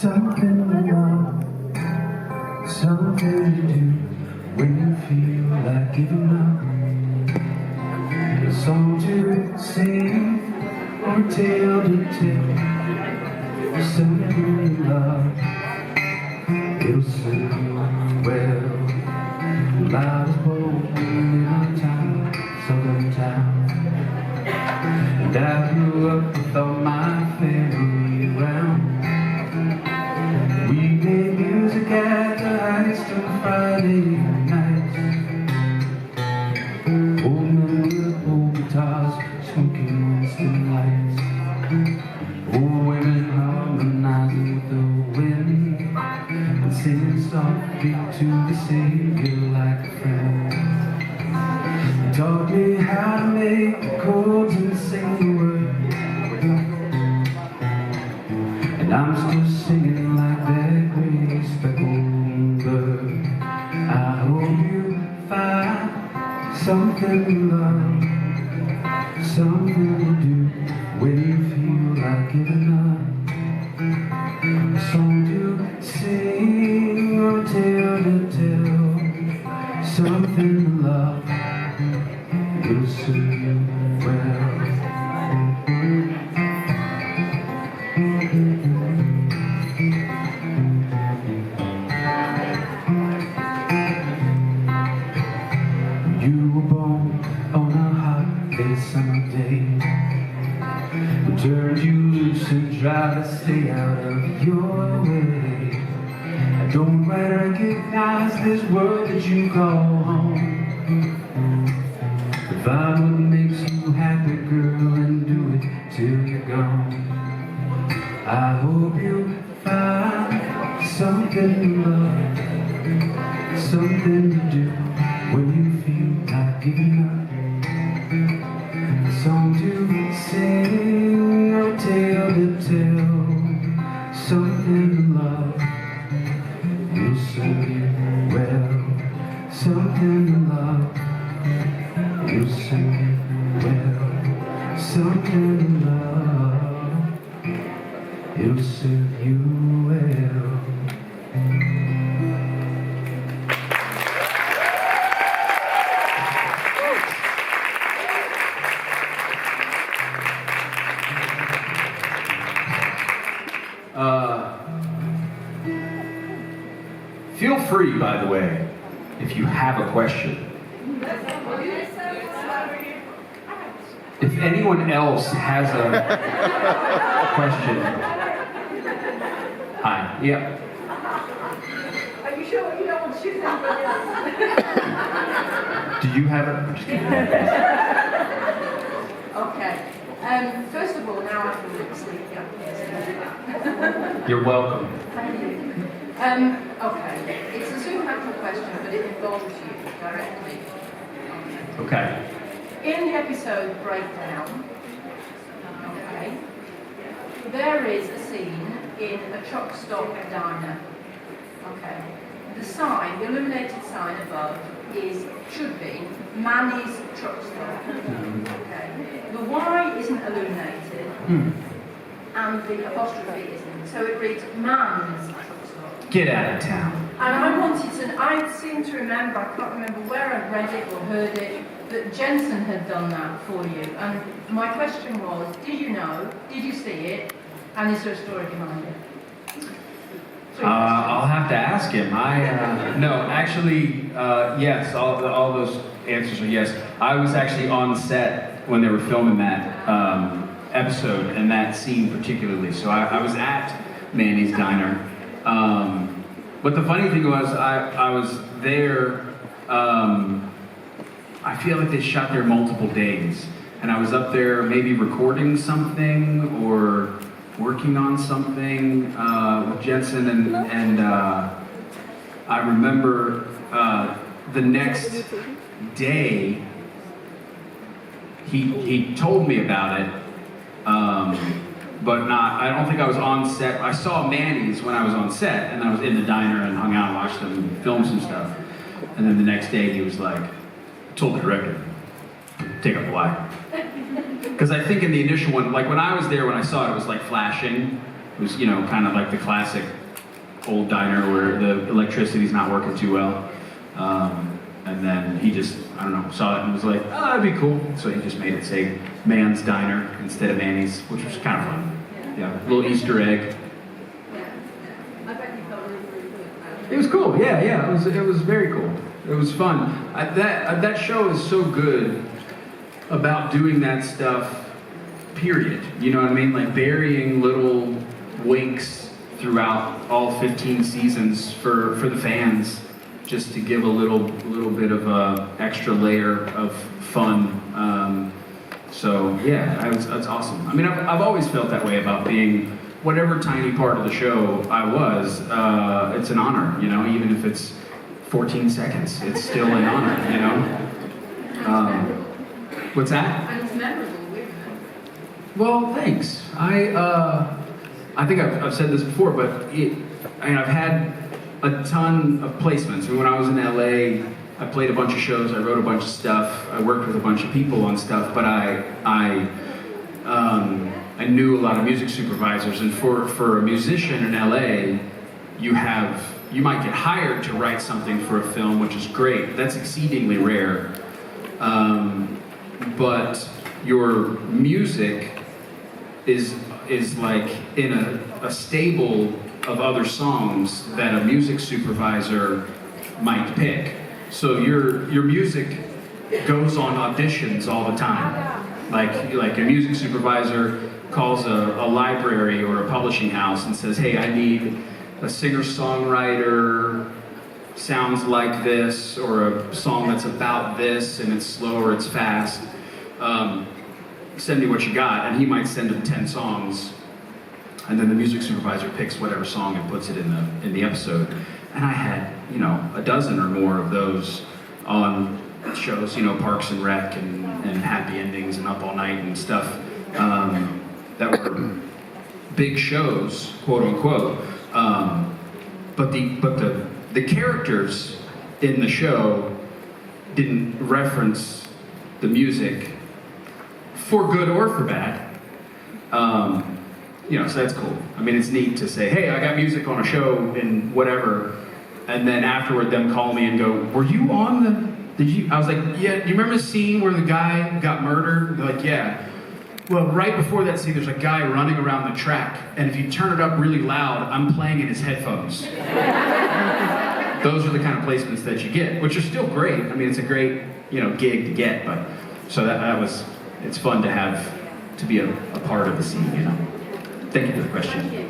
Something to love, something to do when you feel like giving up. A song to sing or a tale to tell. Something to love, it'll serve you well. I was born in a town, southern town, and I grew up with all my family around. We made music at the heights till Friday nights. Old men with old guitars, smoking Winston lights. Old women harmonizing with the wind and singing softly to the Savior like a friend. They taught me how to make the chords and sing the words, and I'm still singing like that gray speckled bird. I hope you find something to love, something to do when you feel like giving up. A song to sing or a tale to tell, something to love, it'll serve you well. You were born on a hot summer day, turned you loose and tried to stay out of your way. I don't quite recognize this world that you call home. Find what makes you happy, girl, and do it till you're gone. I hope you find something to love, something to do when you feel like giving up. A song to sing or a tale to tell, something to love, it'll serve you well. Something to love, it'll serve you well. Something to love, it'll serve you well. Feel free, by the way, if you have a question. If anyone else has a question. Hi. Yeah. Are you sure you don't want to shoot anybody else? Do you have it? I'm just kidding. Okay. First of all, now I feel a bit sleepy up here. You're welcome. Thank you. Okay. It's a supernatural question, but it involves you directly. Okay. In the episode Breakdown, okay, there is a scene in a truck stop diner. Okay. The sign, the illuminated sign above, should be Manny's truck stop. Okay. The Y isn't illuminated, and the apostrophe isn't. So it reads Man's truck stop. Get out of town. And I seem to remember, I can't remember where I read it or heard it, that Jensen had done that for you. And my question was, did you know, did you see it, and is there a story behind it? I'll have to ask him. No, actually, yes. All those answers are yes. I was actually on set when they were filming that episode and that scene particularly. So I was at Manny's Diner. But the funny thing was, I was there. I feel like they shot there multiple days, and I was up there maybe recording something or working on something with Jensen, and I remember the next day he told me about it, but I don't think I was on set. I saw Manny's when I was on set, and I was in the diner and hung out and watched them film some stuff, and then the next day he was like, told the director, take up the wire. Because I think in the initial one, like when I was there, when I saw it, it was like flashing, It was, you know, kind of like the classic old diner where the electricity's not working too well. And then he just, I don't know, saw it and was like, oh, that'd be cool. So he just made it say Man's Diner instead of Annie's, which was kind of fun. Yeah, a little Easter egg. I bet you felt really, really good about it. It was cool, yeah, it was very cool. It was fun. That show is so good about doing that stuff, period. You know what I mean? Like burying little winks throughout all 15 seasons for the fans, just to give a little bit of a extra layer of fun. So yeah, it's awesome. I mean, I've always felt that way about being whatever tiny part of the show I was. It's an honor, you know, even if it's 14 seconds, it's still an honor, you know. What's that? And it's memorable, isn't it? Well, thanks. I think I've said this before, but I mean, I've had a ton of placements. When I was in LA, I played a bunch of shows, I wrote a bunch of stuff, I worked with a bunch of people on stuff, but I knew a lot of music supervisors, and for a musician in LA, you might get hired to write something for a film, which is great. That's exceedingly rare. But your music is like in a stable of other songs that a music supervisor might pick. So your music goes on auditions all the time. Like a music supervisor calls a library or a publishing house and says, hey, I need a singer-songwriter, sounds like this, or a song that's about this, and it's slow or it's fast. Send me what you got, and he might send him 10 songs, and then the music supervisor picks whatever song and puts it in the episode. And I had, you know, a dozen or more of those on shows, you know, Parks and Rec and Happy Endings and Up All Night and stuff, that were big shows, quote unquote. But the characters in the show didn't reference the music for good or for bad. You know, so that's cool. I mean, it's neat to say, hey, I got music on a show and whatever, and then afterward them call me and go, were you on I was like, yeah, do you remember the scene where the guy got murdered? They're like, yeah. Well, right before that scene, there's a guy running around the track, and if you turn it up really loud, I'm playing in his headphones. Those are the kind of placements that you get, which are still great. I mean, it's a great, you know, gig to get, but so it's fun to be a part of the scene, you know. Thank you for the question. Thank you.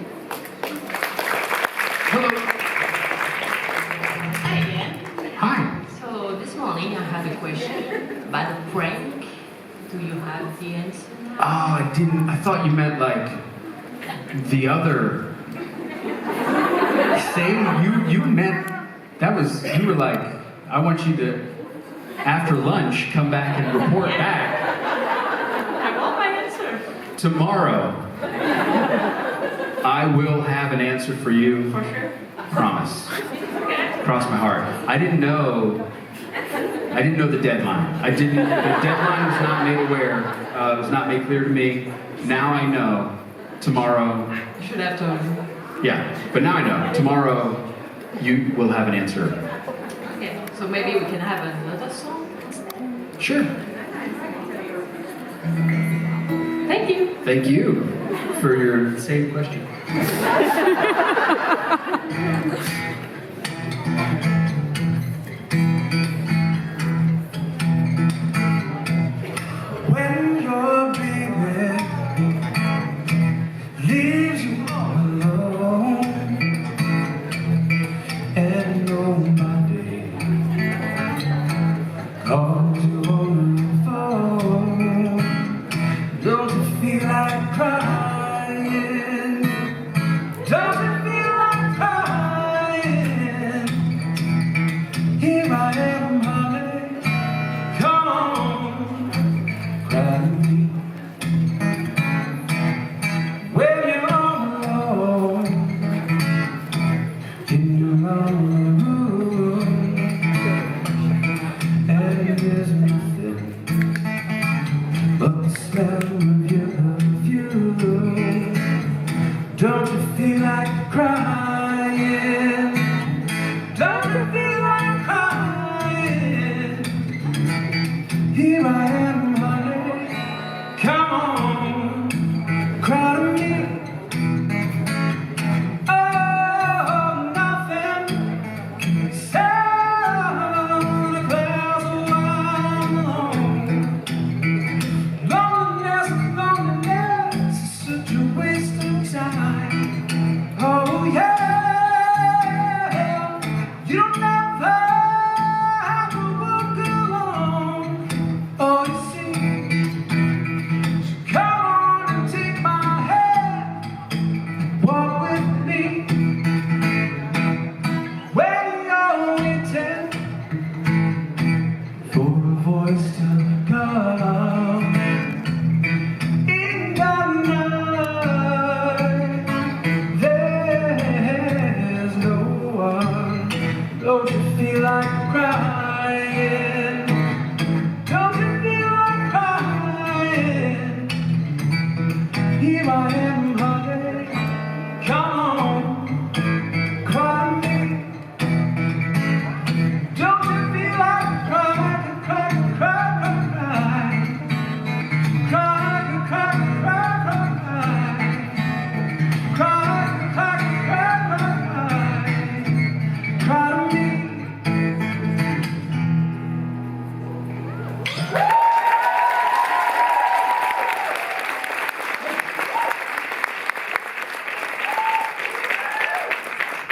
Hello. Hi again. Hi. So this morning I had a question about a prank. Do you have the answer? Oh, I didn't. I thought you meant like the other. You meant that was. You were like, I want you to, after lunch, come back and report back. I want my answer. Tomorrow, I will have an answer for you. For sure. Promise. Okay. Cross my heart. I didn't know the deadline. The deadline was not made aware. It was not made clear to me. Now I know. Tomorrow. You should have told me. Yeah, but now I know. Tomorrow, you will have an answer. Okay. So maybe we can have another song? Sure. Thank you. Thank you for your safe question. When your baby leaves you all alone and nobody calls you on the phone, don't you feel like crying? Don't you feel like crying?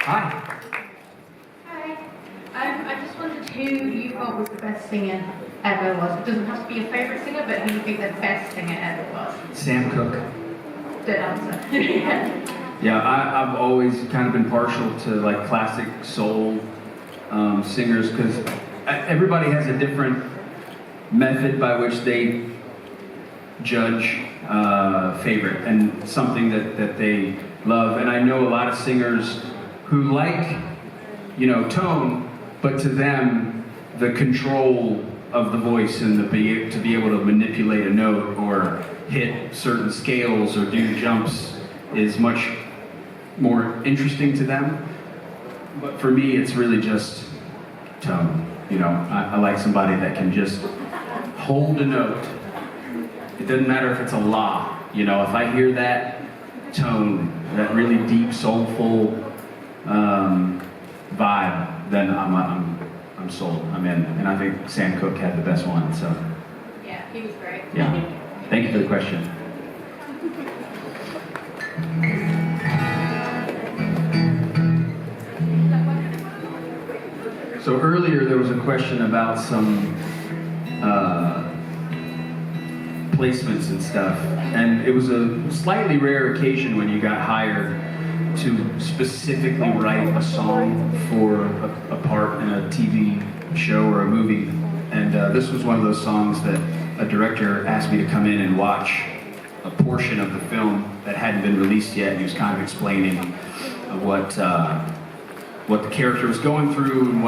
Hi. Hi. I just wondered who you thought was the best singer ever was. It doesn't have to be your favourite singer, but who you think the best singer ever was. Sam Cooke. Good answer. Yeah, I've always kind of been partial to like classic soul singers because everybody has a different method by which they judge favorite and something that they love. And I know a lot of singers who like, tone, but to them, the control of the voice and to be able to manipulate a note or hit certain scales or do jumps is much more interesting to them. But for me, it's really just tone. I like somebody that can just hold a note. It doesn't matter if it's a la. If I hear that tone, that really deep, soulful vibe, then I'm sold. I'm in. And I think Sam Cooke had the best one. So Yeah, he was great. yeah, thank you for the question. So earlier there was a question about some placements and stuff, and it was a slightly rare occasion when you got hired to specifically write a song for a part in a TV show or a movie, and this was one of those songs that a director asked me to come in and watch a portion of the film that hadn't been released yet, and he was kind of explaining what the character was going through and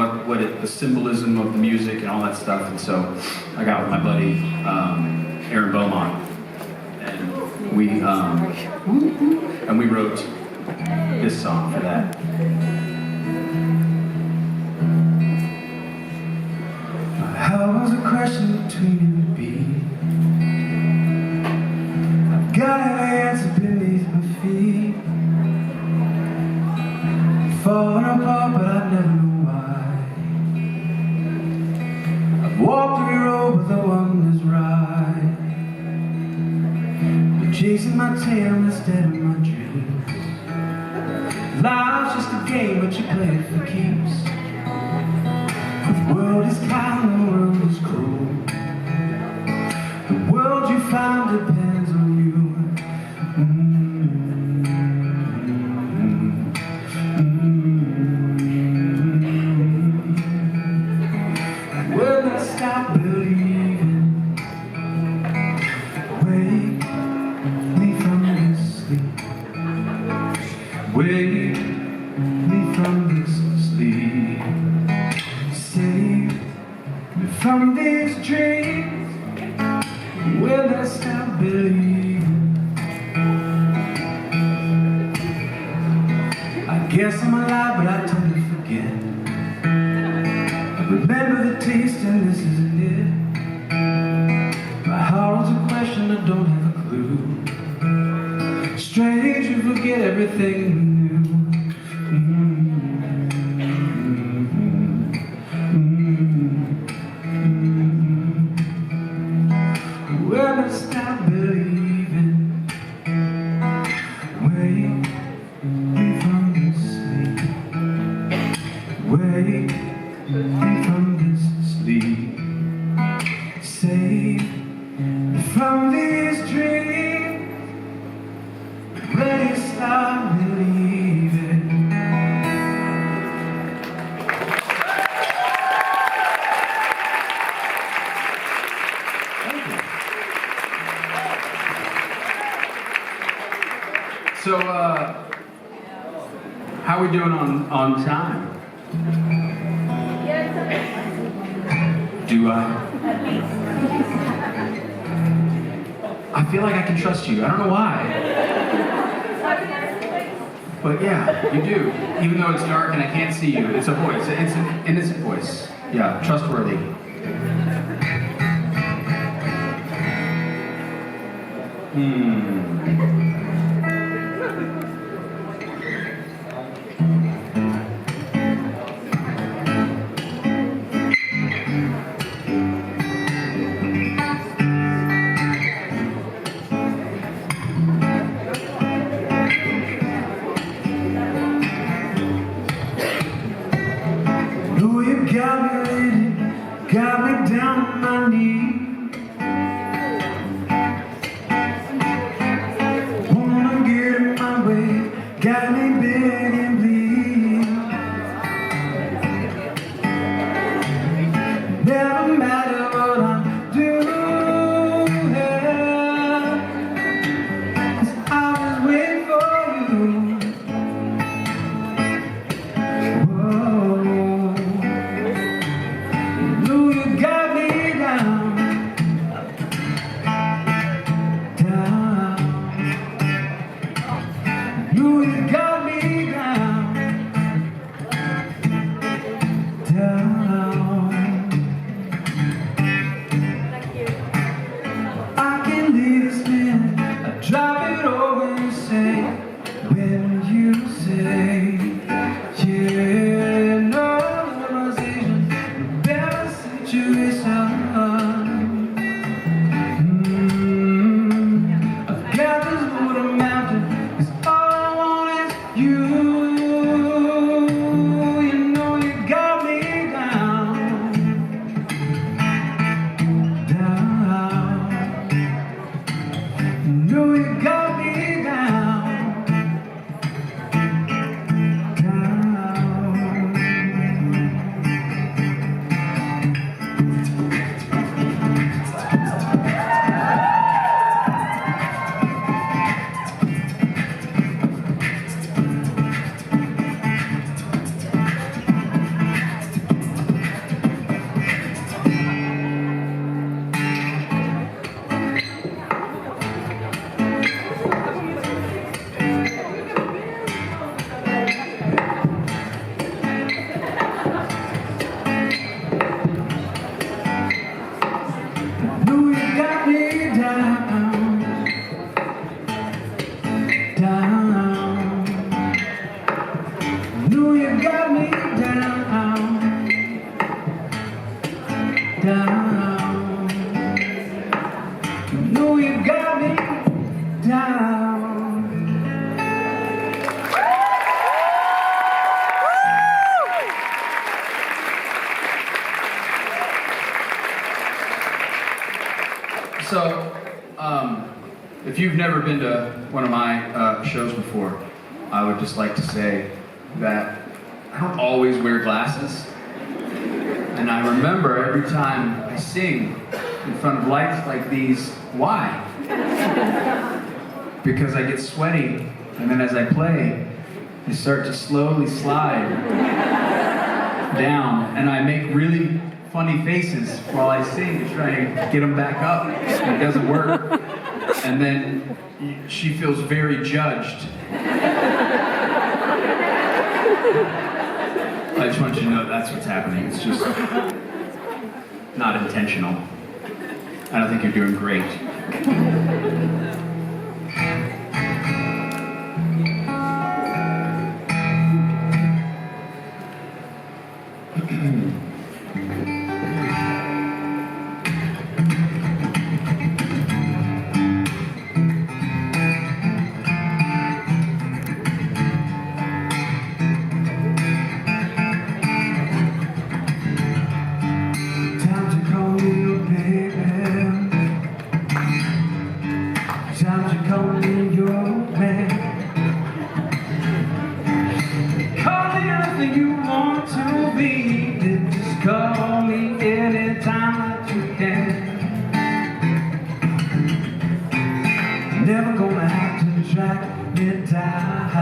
the symbolism of the music and all that stuff. And so I got with my buddy Aaron Beaumont, and we wrote this song for that. How was a question between you and me? I've got every answer beneath my feet. Falling apart, but I never know why. I've walked every road, but the one is right. But chasing my tail instead of my dreams. Life's just a game, but you play it for keeps. The world is kind, the world is cruel. The world you find depends on you. When I stop believing, wake me from this sleep. Wake me from this sleep. Save me from these dreams. When I stop believing, I guess I'm alive, but I tend to forget. Remember the taste, and this isn't it. My heart holds a question, I don't have a clue. Strange, you forget everything we knew. When I stop believing, wake me from this sleep. Wake me from this sleep. Save me from these dreams. Ready to stop believing. So how are we doing on time? Do I feel like I can trust you. I don't know why. But yeah, you do. Even though it's dark and I can't see you, it's a voice. It's an innocent voice. Yeah, trustworthy. know you got me down, down. Know you got me down. So, if you've never been to one of my shows before, I would just like to say that I don't always wear glasses. And I remember every time I sing in front of lights like these, why? Because I get sweaty, and then as I play, I start to slowly slide down, and I make really funny faces while I sing to try and get them back up. It doesn't work. And then she feels very judged. I just want you to know that's what's happening. It's just not intentional. I don't think you're doing great. Time to call you baby. Time to call me your man. Call me anything you want to be. Just call me anytime that you can. Never gonna have to track me down.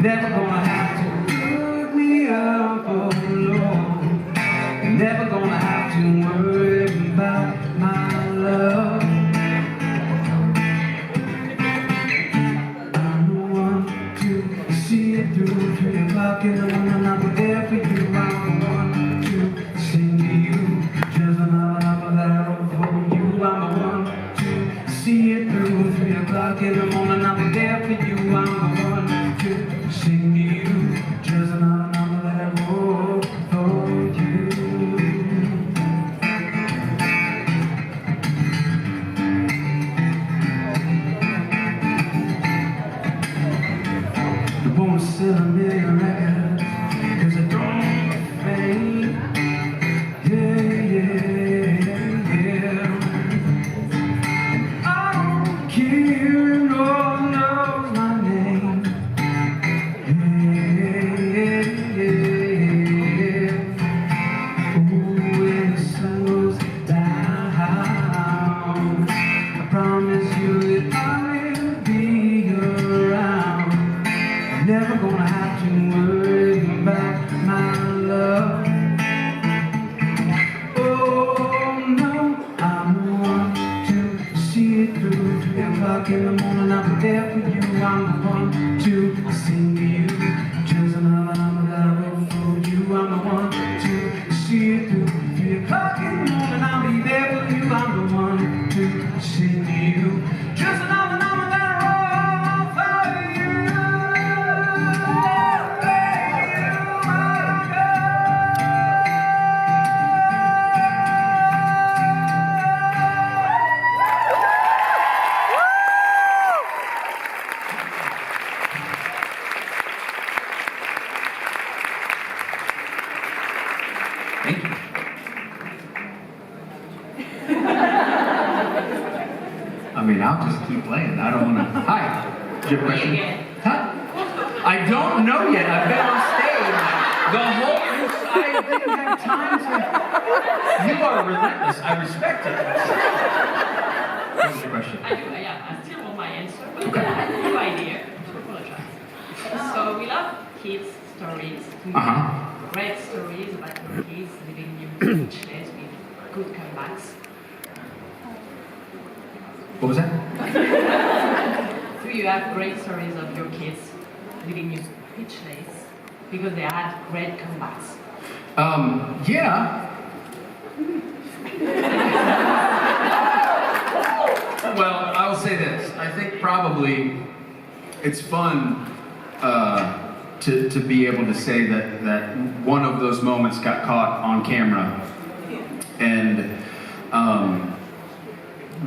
Never gonna have to look me up alone. Never gonna have to worry about my love. I'm the one to see it through. 3 o'clock in the morning, I'll be there for you. I'm the one to sing to you. Just another number that I wrote for you. I'm the one to see it through. 3 o'clock in the morning, I'll be there for you. I'm the one to sing to you. Just another number that I wrote for you. I won't sell a million records, 'cause I don't fame. Yeah, yeah, yeah. I don't care if no one knows my name. Yeah, yeah, yeah. Ooh, when the sun goes down, I promise you that I will be around. Never gonna have to worry about my love. Oh no, I'm the one to see it through. 3 o'clock in the morning, I'll be there for you. I'm the one to sing to you. Just another number that I wrote for you. I'm the one to see it through. 3 o'clock in the morning, I'll be there for you. I'm the one to sing to you. Just another number that I wrote for you. Thank you. I mean, I'll just keep playing. I don't want to. Hi. Do you have a question? Huh? I don't know yet. I've been on stage the whole. I didn't have time to. You are relentless. I respect it. What was your question? I still want my answer, but Okay. I have no idea. To apologize. So we love kids' stories. Great stories about your kids living new speechless with good comebacks. What was that? Do you have great stories of your kids leaving you speechless because they had great comebacks? Yeah. Well, I will say this. I think probably it's fun to be able to say that one of those moments got caught on camera, and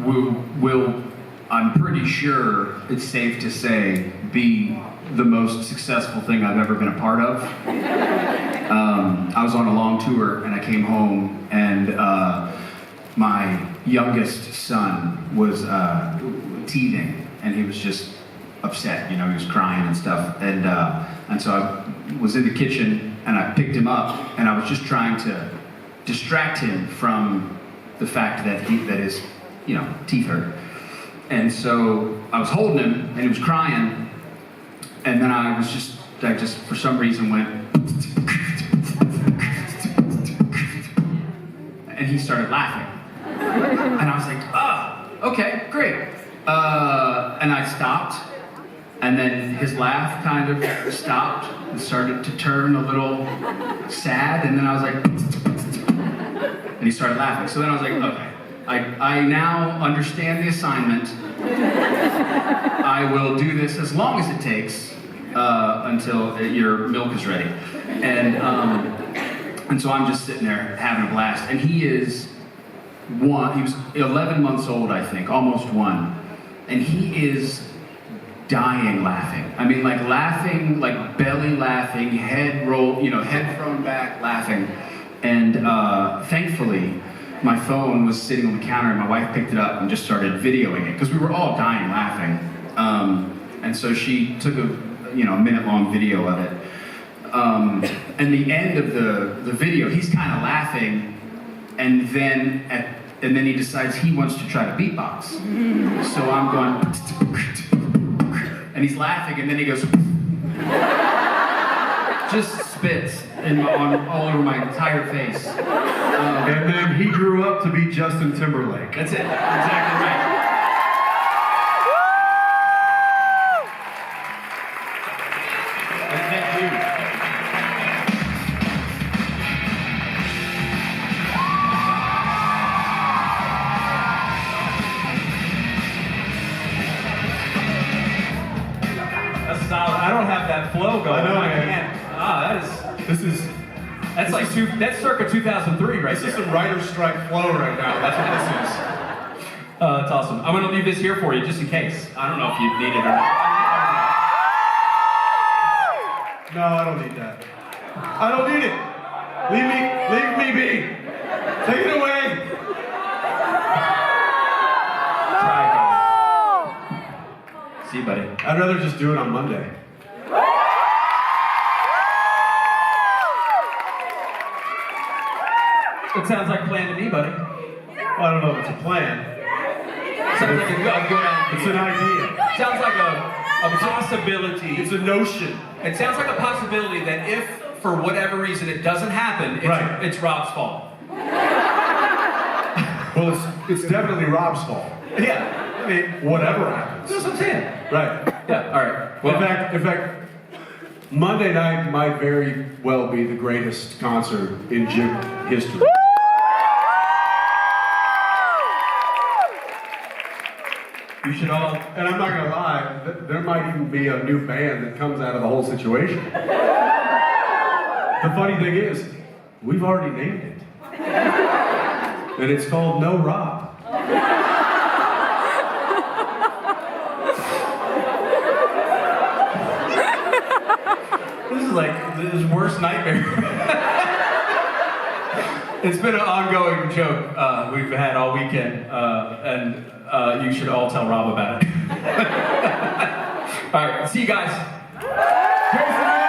will, I'm pretty sure it's safe to say, be the most successful thing I've ever been a part of. I was on a long tour and I came home, and my youngest son was teething, and he was just upset, you know, he was crying and stuff, and so I was in the kitchen and I picked him up, and I was just trying to distract him from the fact that his, you know, teeth hurt. And so I was holding him and he was crying, and then I just for some reason went, and he started laughing. And I was like, oh, okay, great. And I stopped, and then his laugh kind of stopped and started to turn a little sad, and then I was like, and he started laughing. So then I was like, okay, I now understand the assignment. I will do this as long as it takes until your milk is ready. And so I'm just sitting there having a blast, and he was 11 months old, I think, almost 1, and he is dying laughing. I mean, like laughing, like belly laughing, head roll, you know, head thrown back laughing. And thankfully, my phone was sitting on the counter, and my wife picked it up and just started videoing it, because we were all dying laughing. And so she took a minute-long video of it. And the end of the video, he's kind of laughing, and then he decides he wants to try to beatbox. So I'm going, and he's laughing, and then he goes, just spits all over my entire face. And then he grew up to be Justin Timberlake. That's it, exactly right. I don't have that flow going. I know, I man. can't. That's circa 2003 right This is there. a writer's strike flow right now. That's what this is. It's awesome. I'm going to leave this here for you just in case. I don't know if you need it or not. No, I don't need that. I don't need it. Leave me be. Take it away. Try again. See you, buddy. I'd rather just do it on Monday. It sounds like a plan to me, buddy. Well, I don't know if it's a plan. Sounds like a good idea. It's an idea. Sounds like a possibility. It's a notion. It sounds like a possibility that if, for whatever reason, it doesn't happen, Right. it's Rob's fault. Well, it's definitely Rob's fault. Yeah. I mean, Whatever happens. that's what I'm saying. Right. Yeah, all right. Well, In fact, Monday night might very well be the greatest concert in JIB history. you should all... And I'm not gonna lie, there might even be a new band that comes out of the whole situation. The funny thing is, we've already named it. And it's called No Rob. This is like his worst nightmare. It's been an ongoing joke we've had all weekend, and you should all tell Rob about it. All right, see you guys. Jason!